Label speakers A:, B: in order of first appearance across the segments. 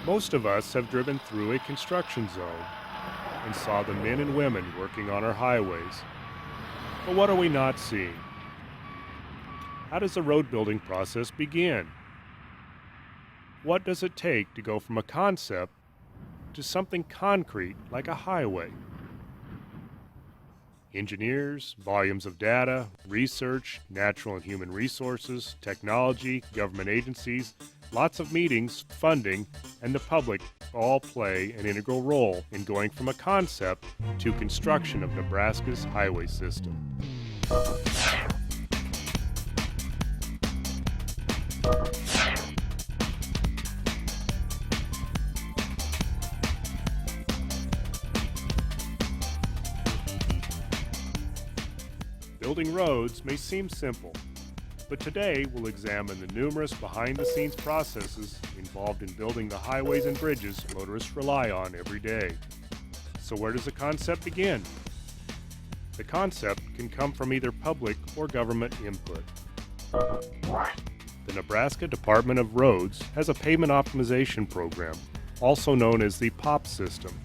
A: Most of us have driven through a construction zone and saw the men and women working on our highways. But what are we not seeing? How does the road building process begin? What does it take to go from a concept to something concrete like a highway? Engineers, volumes of data, research, natural and human resources, technology, government agencies, lots of meetings, funding, and the public all play an integral role in going from a concept to construction of Nebraska's highway system. Building roads may seem simple, but today we'll examine the numerous behind-the-scenes processes involved in building the highways and bridges motorists rely on every day. So where does the concept begin? The concept can come from either public or government input. The Nebraska Department of Roads has a pavement optimization program, also known as the POP system.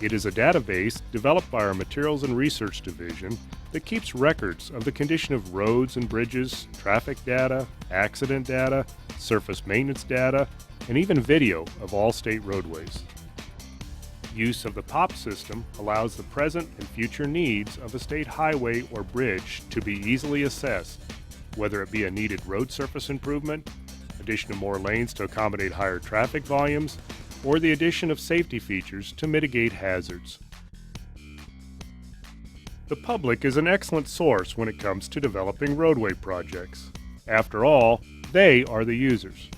A: It is a database developed by our Materials and Research Division that keeps records of the condition of roads and bridges, traffic data, accident data, surface maintenance data, and even video of all state roadways. Use of the POP system allows the present and future needs of a state highway or bridge to be easily assessed, whether it be a needed road surface improvement, addition of more lanes to accommodate higher traffic volumes, or the addition of safety features to mitigate hazards. The public is an excellent source when it comes to developing roadway projects. After all, they are the users.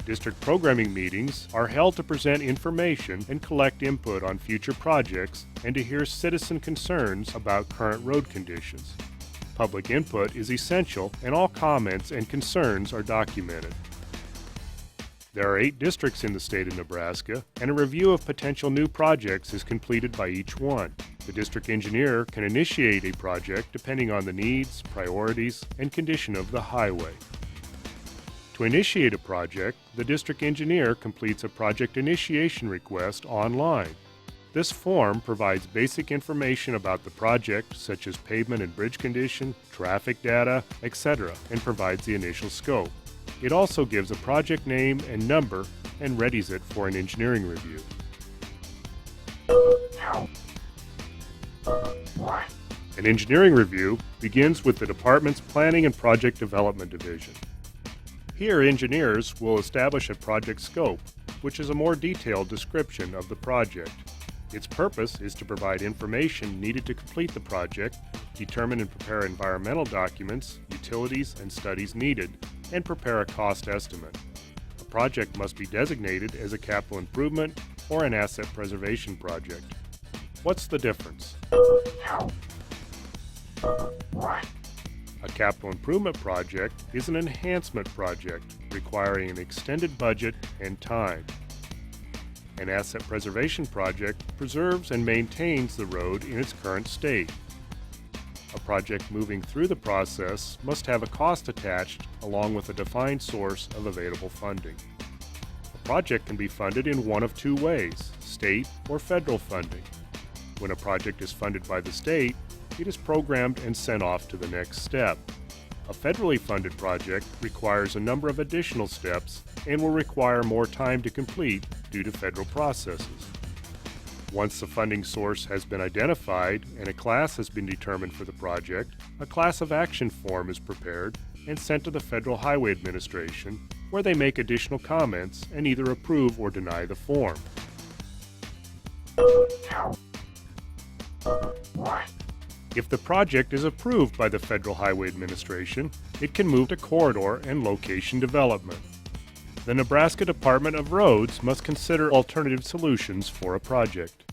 A: District programming meetings are held to present information and collect input on future projects and to hear citizen concerns about current road conditions. Public input is essential, and all comments and concerns are documented. There are 8 districts in the state of Nebraska, and a review of potential new projects is completed by each one. The district engineer can initiate a project depending on the needs, priorities, and condition of the highway. To initiate a project, the district engineer completes a project initiation request online. This form provides basic information about the project, such as pavement and bridge condition, traffic data, etc., and provides the initial scope. It also gives a project name and number and readies it for an engineering review. An engineering review begins with the department's Planning and Project Development Division. Here, engineers will establish a project scope, which is a more detailed description of the project. Its purpose is to provide information needed to complete the project, determine and prepare environmental documents, utilities, and studies needed, and prepare a cost estimate. A project must be designated as a capital improvement or an asset preservation project. What's the difference? A capital improvement project is an enhancement project requiring an extended budget and time. An asset preservation project preserves and maintains the road in its current state. A project moving through the process must have a cost attached along with a defined source of available funding. A project can be funded in one of 2 ways, state or federal funding. When a project is funded by the state, it is programmed and sent off to the next step. A federally funded project requires a number of additional steps and will require more time to complete due to federal processes. Once the funding source has been identified and a class has been determined for the project, a class of action form is prepared and sent to the Federal Highway Administration, where they make additional comments and either approve or deny the form. If the project is approved by the Federal Highway Administration, it can move to corridor and location development. The Nebraska Department of Roads must consider alternative solutions for a project.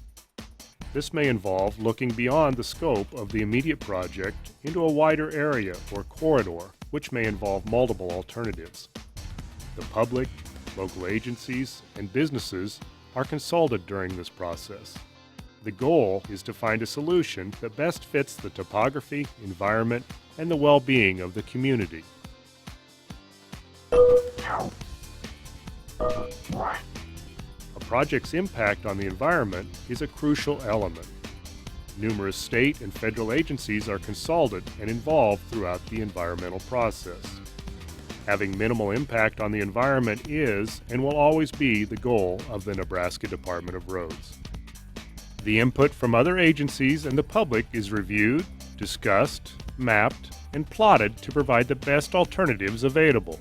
A: This may involve looking beyond the scope of the immediate project into a wider area or corridor, which may involve multiple alternatives. The public, local agencies, and businesses are consulted during this process. The goal is to find a solution that best fits the topography, environment, and the well-being of the community. A project's impact on the environment is a crucial element. Numerous state and federal agencies are consulted and involved throughout the environmental process. Having minimal impact on the environment is and will always be the goal of the Nebraska Department of Roads. The input from other agencies and the public is reviewed, discussed, mapped, and plotted to provide the best alternatives available.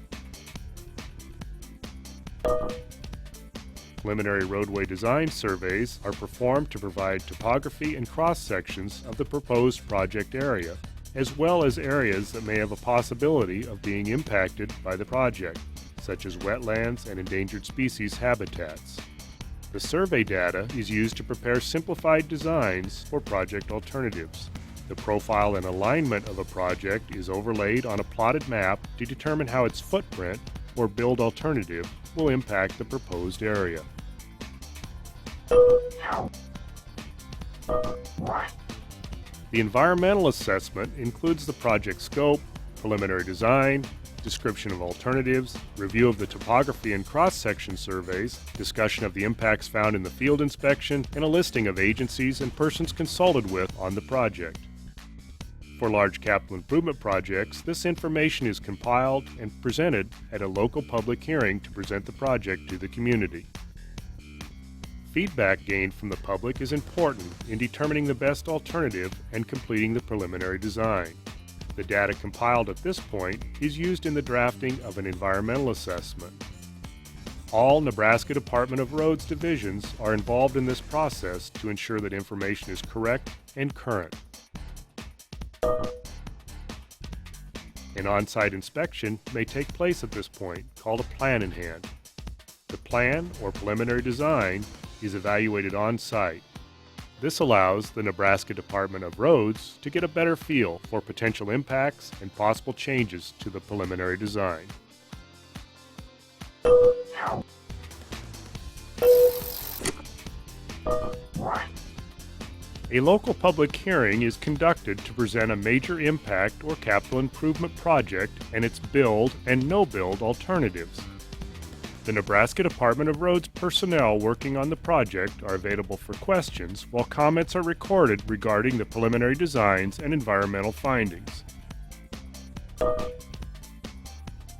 A: Preliminary roadway design surveys are performed to provide topography and cross-sections of the proposed project area, as well as areas that may have a possibility of being impacted by the project, such as wetlands and endangered species habitats. The survey data is used to prepare simplified designs for project alternatives. The profile and alignment of a project is overlaid on a plotted map to determine how its footprint or build alternative will impact the proposed area. The environmental assessment includes the project scope, preliminary design, description of alternatives, review of the topography and cross-section surveys, discussion of the impacts found in the field inspection, and a listing of agencies and persons consulted with on the project. For large capital improvement projects, this information is compiled and presented at a local public hearing to present the project to the community. Feedback gained from the public is important in determining the best alternative and completing the preliminary design. The data compiled at this point is used in the drafting of an environmental assessment. All Nebraska Department of Roads divisions are involved in this process to ensure that information is correct and current. An on-site inspection may take place at this point, called a plan in hand. The plan or preliminary design is evaluated on-site. This allows the Nebraska Department of Roads to get a better feel for potential impacts and possible changes to the preliminary design. A local public hearing is conducted to present a major impact or capital improvement project and its build and no-build alternatives. The Nebraska Department of Roads personnel working on the project are available for questions, while comments are recorded regarding the preliminary designs and environmental findings.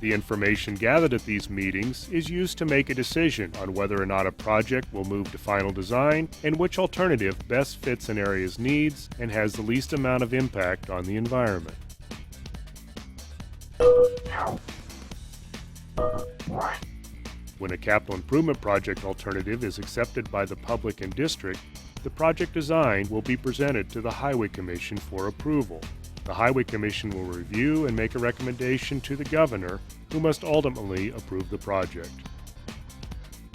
A: The information gathered at these meetings is used to make a decision on whether or not a project will move to final design and which alternative best fits an area's needs and has the least amount of impact on the environment. When a capital improvement project alternative is accepted by the public and district, the project design will be presented to the Highway Commission for approval. The Highway Commission will review and make a recommendation to the governor, who must ultimately approve the project.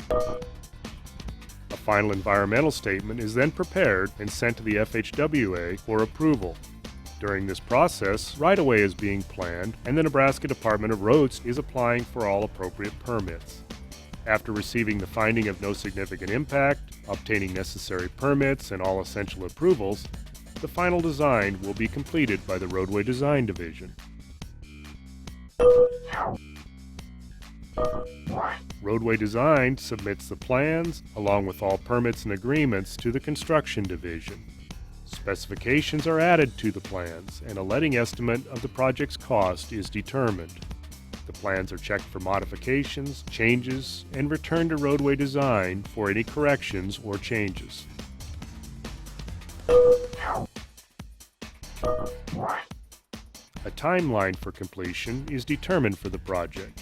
A: A final environmental statement is then prepared and sent to the FHWA for approval. During this process, right-of-way is being planned, and the Nebraska Department of Roads is applying for all appropriate permits. After receiving the finding of no significant impact, obtaining necessary permits, and all essential approvals, the final design will be completed by the Roadway Design Division. Roadway Design submits the plans, along with all permits and agreements, to the Construction Division. Specifications are added to the plans, and a letting estimate of the project's cost is determined. The plans are checked for modifications, changes, and returned to Roadway Design for any corrections or changes. A timeline for completion is determined for the project.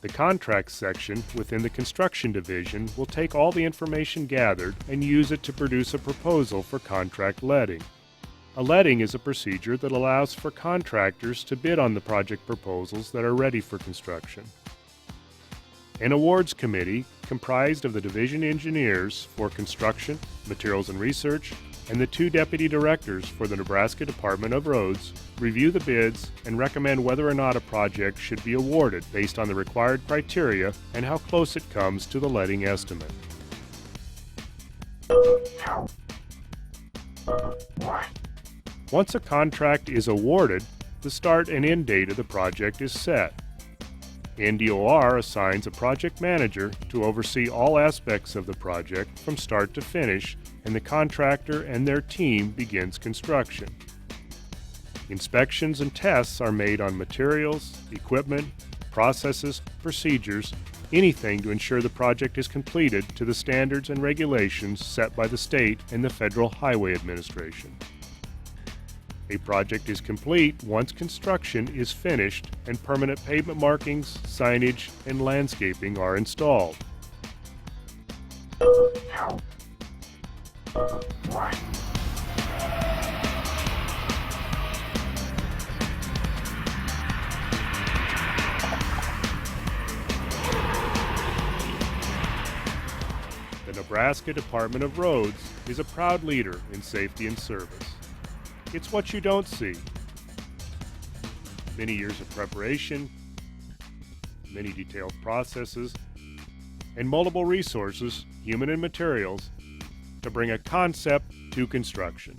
A: The contracts section within the Construction Division will take all the information gathered and use it to produce a proposal for contract letting. A letting is a procedure that allows for contractors to bid on the project proposals that are ready for construction. An awards committee, comprised of the division engineers for construction, materials and research, and the 2 deputy directors for the Nebraska Department of Roads, review the bids and recommend whether or not a project should be awarded based on the required criteria and how close it comes to the letting estimate. Once a contract is awarded, the start and end date of the project is set. NDOR assigns a project manager to oversee all aspects of the project from start to finish, and the contractor and their team begins construction. Inspections and tests are made on materials, equipment, processes, procedures, anything to ensure the project is completed to the standards and regulations set by the state and the Federal Highway Administration. A project is complete once construction is finished and permanent pavement markings, signage, and landscaping are installed. The Nebraska Department of Roads is a proud leader in safety and service. It's what you don't see. Many years of preparation, many detailed processes, and multiple resources, human and materials, to bring a concept to construction.